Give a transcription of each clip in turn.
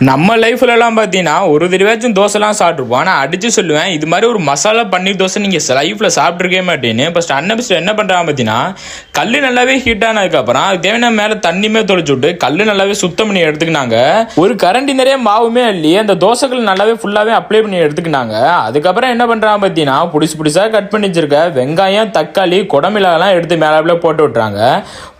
நம்ம லைஃப்லலாம் பார்த்தீங்கன்னா ஒரு தடவையாச்சும் தோசைலாம் சாப்பிட்ருப்போம். ஆனால் அடித்து சொல்லுவேன், இது மாதிரி ஒரு மசாலா பன்னீர் தோசை நீங்கள் லைஃப்பில் சாப்பிட்ருக்கே மாட்டேன்னு. ஃபஸ்ட் அன்னபிஸ்ட் என்ன பண்ணுறாங்க பார்த்தீங்கன்னா, கல் நல்லாவே ஹீட் ஆனதுக்கப்புறம் அது தேவையான மேலே தண்ணியுமே தொலைச்சி விட்டு கல் நல்லாவே சுத்தம் பண்ணி எடுத்துக்கினாங்க. ஒரு கரண்டி நிறைய மாவுமே அள்ளி அந்த தோசைகள் நல்லாவே ஃபுல்லாகவே அப்ளை பண்ணி எடுத்துக்கினாங்க. அதுக்கப்புறம் என்ன பண்ணுறாங்க பார்த்தீங்கன்னா, புடிசாக கட் பண்ணி வச்சிருக்க வெங்காயம், தக்காளி, குடமிளகாலாம் எடுத்து மேலே போட்டு விட்டுறாங்க.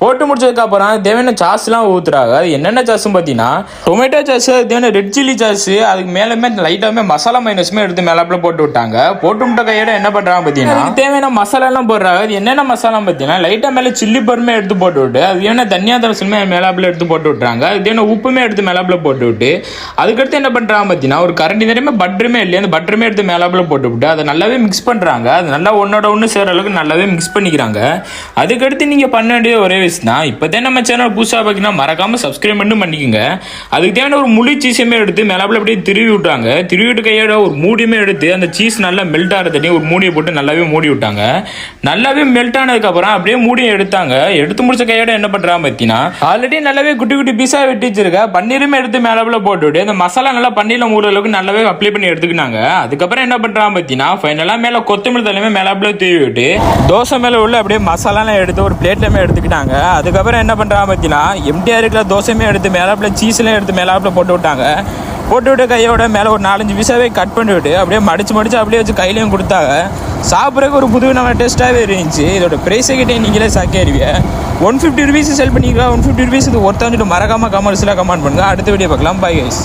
போட்டு முடிச்சதுக்கப்புறம் தேவையான சாஸ்லாம் ஊற்றுறாங்க. அது என்னென்ன சாஸ்ன்னு பார்த்தீங்கன்னா, tomato sauce, red chilli sauce, அதுக்கு மேலுமே லைட்டாவே மசாலா மைனஸுமே எடுத்து மேலாப்ல போட்டு விட்டாங்க. போட்டு விட்ட கையோட என்ன பண்றாங்க பாத்தீங்கன்னா, தேவையான மசாலா எல்லாம் போடுறாங்க. அது என்னென்ன மசாலா பாத்தீங்கன்னா, லைட்டா மேல சில்லி பருமே எடுத்து போட்டு விட்டு, அது என்ன தனியா தரசுமே மேலாப்ல எடுத்து போட்டு விட்டுறாங்க. அது என்ன உப்புமே எடுத்து மேலாப்ல போட்டு விட்டு, அதுக்கடுத்து என்ன பண்றாங்க பாத்தீங்கன்னா, ஒரு கரண்டி நிறைய பட்டருமே இல்லையா, அந்த பட்டருமே எடுத்து மேலாப்ல போட்டு விட்டு அதை நல்லாவே மிக்ஸ் பண்றாங்க. அது நல்லா ஒன்னோட ஒன்று சேர அளவுக்கு நல்லாவே மிக்ஸ் பண்ணிக்கிறாங்க. அதுக்கடுத்து நீங்க பண்ண வேண்டிய ஒரே விஷயம் தான், இப்போதான் நம்ம சேனல் புதுசாக பார்த்தீங்கன்னா மறக்காம சப்ஸ்கிரைப் பண்ணிக்கோங்க. அதுக்கு தேவையான ஒரு முழு சீஸுமே எடுத்து மேலாப்பில் அப்படியே திருவி விட்டாங்க. திருவிட்டு கையோட ஒரு மூடியுமே எடுத்து அந்த சீஸ் நல்லா மெல்ட் ஆகிற தண்ணி ஒரு மூடியை போட்டு நல்லாவே மூடி விட்டாங்க. நல்லாவே மெல்ட் ஆனதுக்கப்புறம் அப்படியே மூடியை எடுத்தாங்க. எடுத்து முடிச்ச கையோட என்ன பண்ணுறாங்க பார்த்தீங்கன்னா, ஆல்ரெடி நல்லாவே குட்டி குட்டி பீஸாக வெட்டி வச்சிருக்க பன்னீருமே எடுத்து மேலாப்பில் போட்டுவிட்டு அந்த மசாலா நல்லா பன்னீரில் மூடுற அளவுக்கு நல்லாவே அப்ளை பண்ணி எடுத்துக்கினாங்க. அதுக்கப்புறம் என்ன பண்ணுறாங்க பார்த்தீங்கன்னா, ஃபைனலாக மேலே கொத்தமல்லி தலைமை மேலாப்பில் தூவி விட்டு தோசை மேலே உள்ள அப்படியே மசாலாலாம் எடுத்து ஒரு பிளேட்லையுமே எடுத்துக்கிட்டாங்க. அதுக்கப்புறம் என்ன பண்ணுறாங்க பார்த்தீங்கன்னா, எம்டிஆர் இருக்கிற தோசையுமே எடுத்து மேலாப்பில் சீஸ்லாம் எடுத்து மேலாப்பில் போட்டு விட்டாங்க. போட்டு விட்டு கையோட மேலே ஒரு 4-5 பீஸாவே கட் பண்ணி விட்டு அப்படியே மடிச்சு அப்படியே வச்சு கையிலையும் கொடுத்தாங்க. சாப்பிட்றதுக்கு ஒரு புதுவிதமான டேஸ்ட்டாகவே இருந்துச்சு. இதோட ப்ரைஸை கிட்டே நீங்களே சாக்கிடுவீங்க. 150 ருபீஸ் செல் பண்ணிக்கலாம். 150 ருபீஸ் இது ஒருத்தவங்கிட்டு மறக்காமல் கமெண்ட்ஸில் கமெண்ட் பண்ணுங்கள். அடுத்த வீடியோ பார்க்கலாம். Bye guys.